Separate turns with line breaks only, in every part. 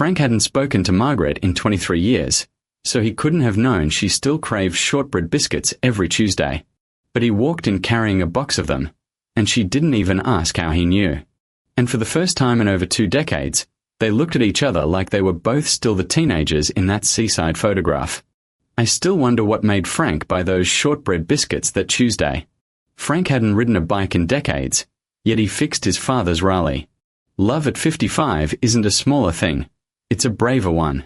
Frank hadn't spoken to Margaret in 23 years, so he couldn't have known she still craved shortbread biscuits every Tuesday. But he walked in carrying a box of them, and she didn't even ask how he knew. And for the first time in over 2 decades, they looked at each other like they were both still the teenagers in that seaside photograph. I still wonder what made Frank buy those shortbread biscuits that Tuesday. Frank hadn't ridden a bike in decades, yet he fixed his father's Raleigh. Love at 55 isn't a smaller thing, it's a braver one.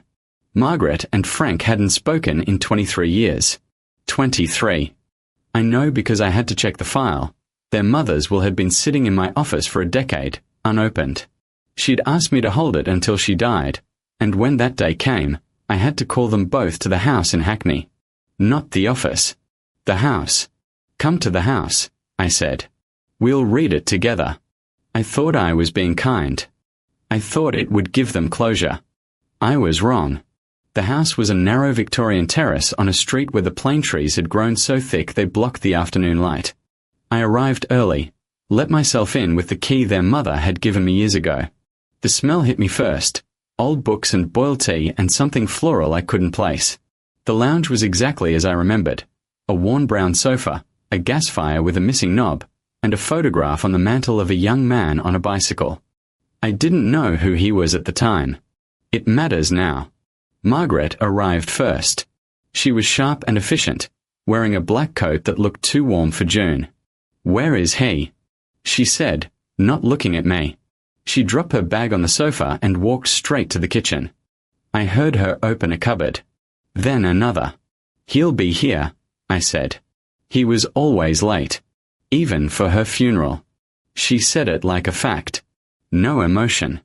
Margaret and Frank hadn't spoken in 23 years. 23. I know because I had to check the file. Their mothers will have been sitting in my office for a decade, unopened. She'd asked me to hold it until she died, and when that day came, I had to call them both to the house in Hackney. Not the office. The house. Come to the house, I said. We'll read it together. I thought I was being kind. I thought it would give them closure. I was wrong. The house was a narrow Victorian terrace on a street where the plane trees had grown so thick they blocked the afternoon light. I arrived early, let myself in with the key their mother had given me years ago. The smell hit me first, old books and boiled tea and something floral I couldn't place. The lounge was exactly as I remembered. A worn brown sofa, a gas fire with a missing knob, and a photograph on the mantel of a young man on a bicycle. I didn't know who he was at the time. It matters now. Margaret arrived first. She was sharp and efficient, wearing a black coat that looked too warm for June. "Where is he?" she said, not looking at me. She dropped her bag on the sofa and walked straight to the kitchen. I heard her open a cupboard. Then another. "He'll be here," I said. He was always late, even for her funeral. She said it like a fact. No emotion.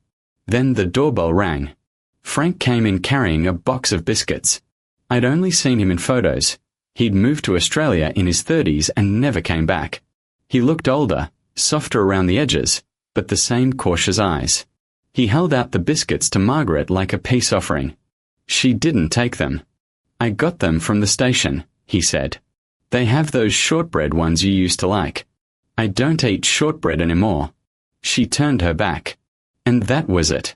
Then the doorbell rang. Frank came in carrying a box of biscuits. I'd only seen him in photos. He'd moved to Australia in his 30s and never came back. He looked older, softer around the edges, but the same cautious eyes. He held out the biscuits to Margaret like a peace offering. She didn't take them. "I got them from the station," he said. "They have those shortbread ones you used to like. I don't eat shortbread anymore." She turned her back. And that was it.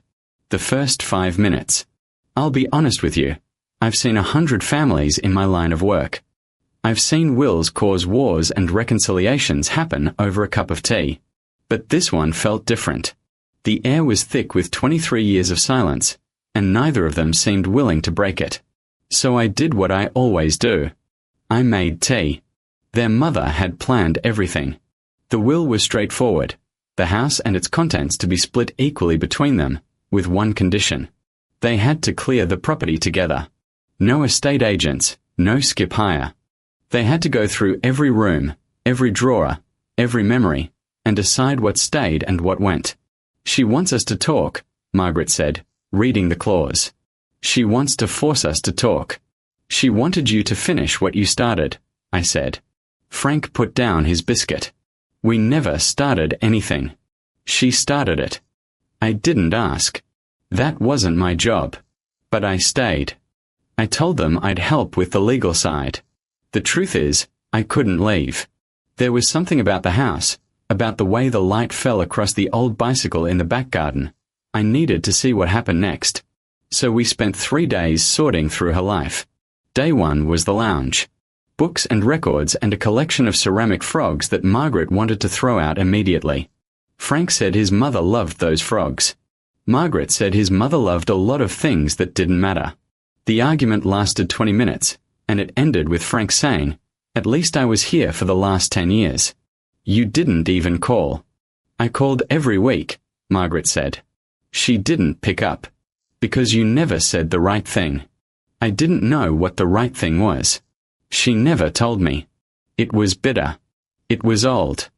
The first 5 minutes. I'll be honest with you. I've seen 100 families in my line of work. I've seen wills cause wars and reconciliations happen over a cup of tea. But this one felt different. The air was thick with 23 years of silence, and neither of them seemed willing to break it. So I did what I always do. I made tea. Their mother had planned everything. The will was straightforward, the house and its contents to be split equally between them, with one condition. They had to clear the property together. No estate agents, no skip hire. They had to go through every room, every drawer, every memory, and decide what stayed and what went. "She wants us to talk," Margaret said, reading the clause. "She wants to force us to talk." "She wanted you to finish what you started," I said. Frank put down his biscuit. "We never started anything. She started it. I didn't ask. That wasn't my job. But I stayed. I told them I'd help with the legal side. The truth is, I couldn't leave. There was something about the house, about the way the light fell across the old bicycle in the back garden. I needed to see what happened next. So we spent 3 days sorting through her life. Day 1 was the lounge. Books and records and a collection of ceramic frogs that Margaret wanted to throw out immediately. Frank said his mother loved those frogs. Margaret said his mother loved a lot of things that didn't matter. The argument lasted 20 minutes, and it ended with Frank saying, "At least I was here for the last 10 years. You didn't even call." "I called every week," Margaret said. She didn't pick up. "Because you never said the right thing." I didn't know what the right thing was. She never told me. It was bitter. It was old.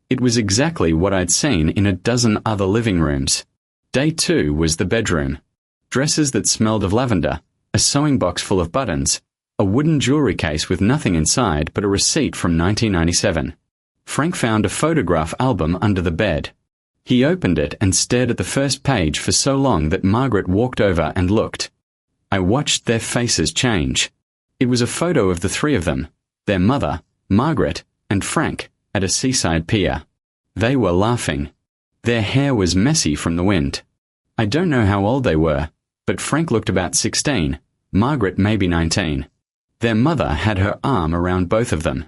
It was exactly what I'd seen in a dozen other living rooms. Day 2 was the bedroom. Dresses that smelled of lavender, a sewing box full of buttons, a wooden jewelry case with nothing inside but a receipt from 1997. Frank found a photograph album under the bed. He opened it and stared at the first page for so long that Margaret walked over and looked. I watched their faces change. It was a photo of the 3 of them, their mother, Margaret, and Frank, at a seaside pier. They were laughing. Their hair was messy from the wind. I don't know how old they were, but Frank looked about 16, Margaret maybe 19. Their mother had her arm around both of them.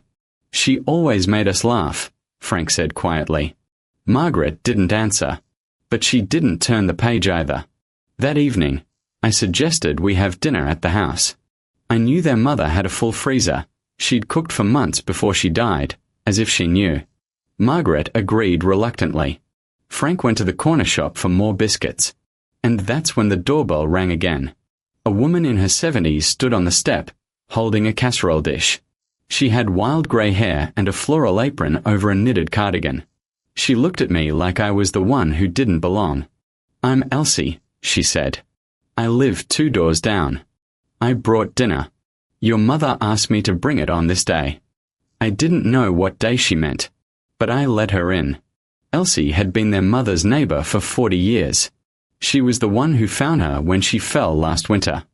"She always made us laugh," Frank said quietly. Margaret didn't answer, but she didn't turn the page either. That evening, I suggested we have dinner at the house. I knew their mother had a full freezer. She'd cooked for months before she died, as if she knew. Margaret agreed reluctantly. Frank went to the corner shop for more biscuits. And that's when the doorbell rang again. A woman in her 70s stood on the step, holding a casserole dish. She had wild grey hair and a floral apron over a knitted cardigan. She looked at me like I was the one who didn't belong. "I'm Elsie," she said. "I live 2 doors down. I brought dinner. Your mother asked me to bring it on this day." I didn't know what day she meant, but I let her in. Elsie had been their mother's neighbour for 40 years. She was the one who found her when she fell last winter.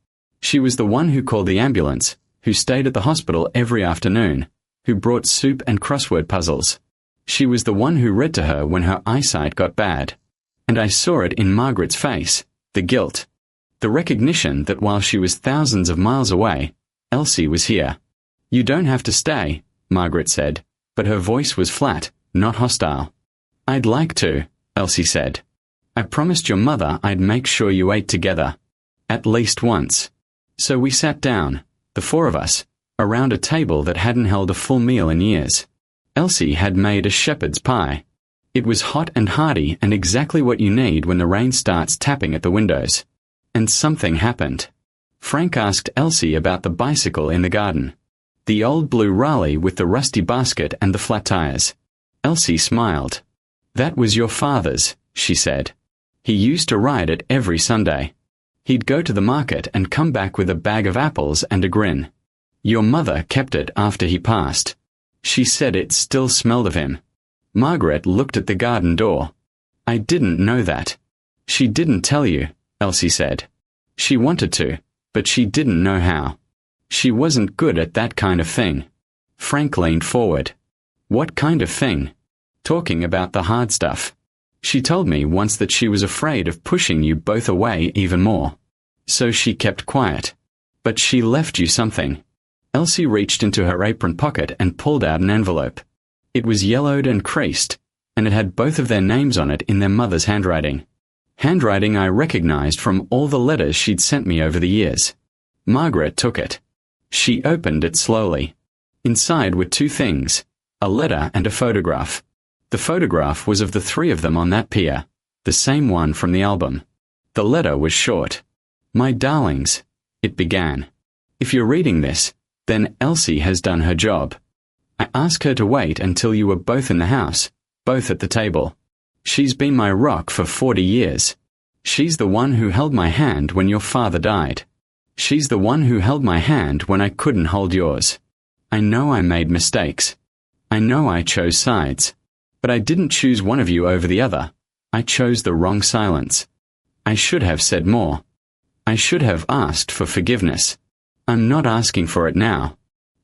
She was the one who called the ambulance, who stayed at the hospital every afternoon, who brought soup and crossword puzzles. She was the one who read to her when her eyesight got bad. And I saw it in Margaret's face, the guilt. The recognition that while she was thousands of miles away, Elsie was here. "You don't have to stay," Margaret said, but her voice was flat, not hostile. "I'd like to," Elsie said. "I promised your mother I'd make sure you ate together. At least once." So we sat down, the 4 of us, around a table that hadn't held a full meal in years. Elsie had made a shepherd's pie. It was hot and hearty and exactly what you need when the rain starts tapping at the windows. And something happened. Frank asked Elsie about the bicycle in the garden. The old blue Raleigh with the rusty basket and the flat tires. Elsie smiled. "That was your father's," she said. "He used to ride it every Sunday. He'd go to the market and come back with a bag of apples and a grin. Your mother kept it after he passed. She said it still smelled of him." Margaret looked at the garden door. "I didn't know that." "She didn't tell you," Elsie said. "She wanted to, but she didn't know how. She wasn't good at that kind of thing." Frank leaned forward. "What kind of thing?" "Talking about the hard stuff. She told me once that she was afraid of pushing you both away even more. So she kept quiet. But she left you something." Elsie reached into her apron pocket and pulled out an envelope. It was yellowed and creased, and it had both of their names on it in their mother's handwriting. Handwriting I recognized from all the letters she'd sent me over the years. Margaret took it. She opened it slowly. Inside were 2 things, a letter and a photograph. The photograph was of the 3 of them on that pier, the same one from the album. The letter was short. "My darlings," it began. "If you're reading this, then Elsie has done her job. I asked her to wait until you were both in the house, both at the table. She's been my rock for 40 years. She's the one who held my hand when your father died. She's the one who held my hand when I couldn't hold yours. I know I made mistakes. I know I chose sides. But I didn't choose one of you over the other. I chose the wrong silence. I should have said more. I should have asked for forgiveness. I'm not asking for it now.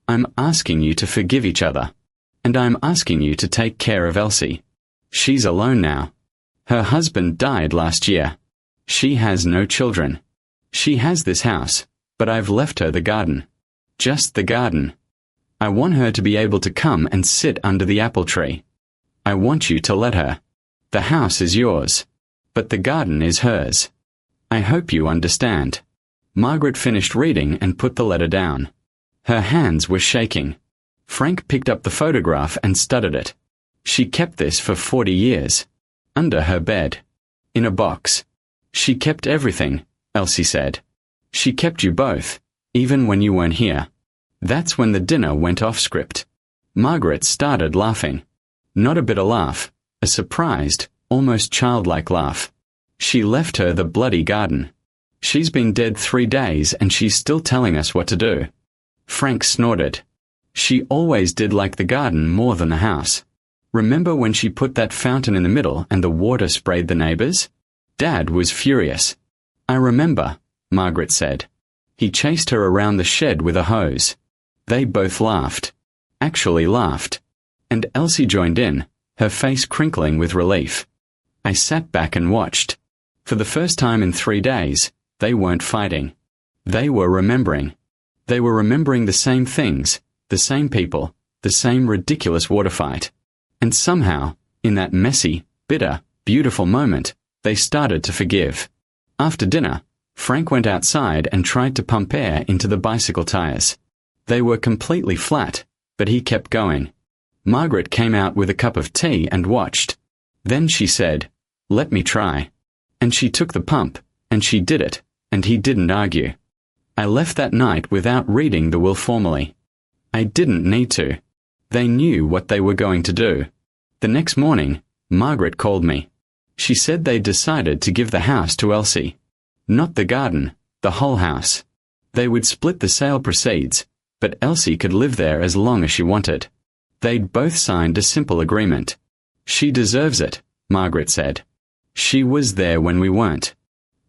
I'm asking you to forgive each other. And I'm asking you to take care of Elsie. She's alone now. Her husband died last year. She has no children. She has this house, but I've left her the garden. Just the garden. I want her to be able to come and sit under the apple tree. I want you to let her. The house is yours, but the garden is hers. I hope you understand." Margaret finished reading and put the letter down. Her hands were shaking. Frank picked up the photograph and studied it. She kept this for 40 years. Under her bed. In a box. She kept everything, Elsie said. She kept you both, even when you weren't here. That's when the dinner went off script. Margaret started laughing. Not a bitter laugh, a surprised, almost childlike laugh. She left her the bloody garden. She's been dead 3 days and she's still telling us what to do. Frank snorted. She always did like the garden more than the house. Remember when she put that fountain in the middle and the water sprayed the neighbors? Dad was furious. I remember, Margaret said. He chased her around the shed with a hose. They both laughed. Actually laughed. And Elsie joined in, her face crinkling with relief. I sat back and watched. For the first time in 3 days, They weren't fighting. They were remembering. They were remembering the same things, the same people, the same ridiculous water fight. And somehow, in that messy, bitter, beautiful moment, they started to forgive. After dinner, Frank went outside and tried to pump air into the bicycle tires. They were completely flat, but he kept going. Margaret came out with a cup of tea and watched. Then she said, "Let me try." And she took the pump, and she did it, and he didn't argue. I left that night without reading the will formally. I didn't need to. They knew what they were going to do. The next morning, Margaret called me. She said they decided to give the house to Elsie. Not the garden, the whole house. They would split the sale proceeds, but Elsie could live there as long as she wanted. They'd both signed a simple agreement. She deserves it, Margaret said. She was there when we weren't.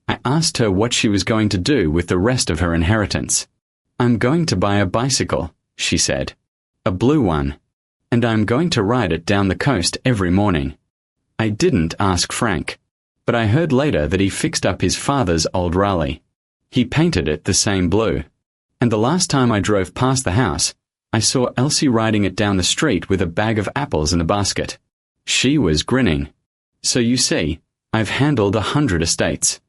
I asked her what she was going to do with the rest of her inheritance. "I'm going to buy a bicycle," she said. "A blue one. And I'm going to ride it down the coast every morning." I didn't ask Frank, but I heard later that he fixed up his father's old Raleigh. He painted it the same blue. And the last time I drove past the house, I saw Elsie riding it down the street with a bag of apples in a basket. She was grinning. So you see, I've handled 100 estates.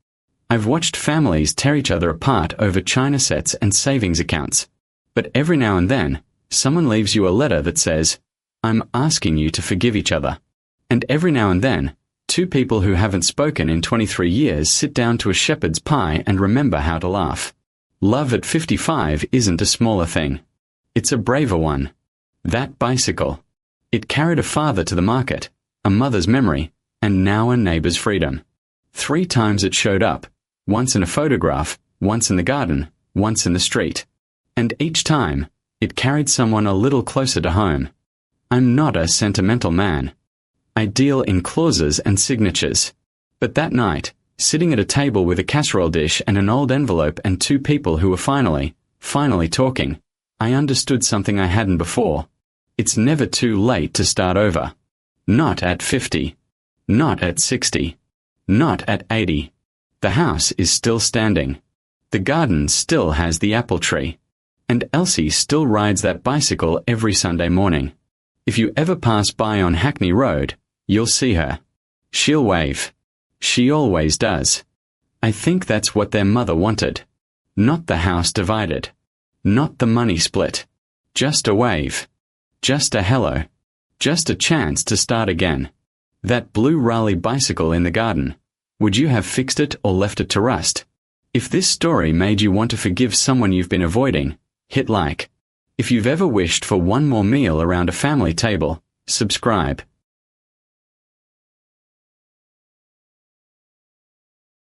I've watched families tear each other apart over china sets and savings accounts. But every now and then, someone leaves you a letter that says, "I'm asking you to forgive each other." And every now and then, two people who haven't spoken in 23 years sit down to a shepherd's pie and remember how to laugh. Love at 55 isn't a smaller thing. It's a braver one. That bicycle. It carried a father to the market, a mother's memory, and now a neighbor's freedom. 3 times it showed up, once in a photograph, once in the garden, once in the street. And each time, it carried someone a little closer to home. I'm not a sentimental man. I deal in clauses and signatures. But that night, sitting at a table with a casserole dish and an old envelope and 2 people who were finally talking, I understood something I hadn't before. It's never too late to start over. Not at 50. Not at 60. Not at 80. The house is still standing. The garden still has the apple tree. And Elsie still rides that bicycle every Sunday morning. If you ever pass by on Hackney Road, you'll see her. She'll wave. She always does. I think that's what their mother wanted. Not the house divided. Not the money split. Just a wave. Just a hello. Just a chance to start again. That blue Raleigh bicycle in the garden. Would you have fixed it or left it to rust? If this story made you want to forgive someone you've been avoiding, hit like. If you've ever wished for one more meal around a family table, subscribe.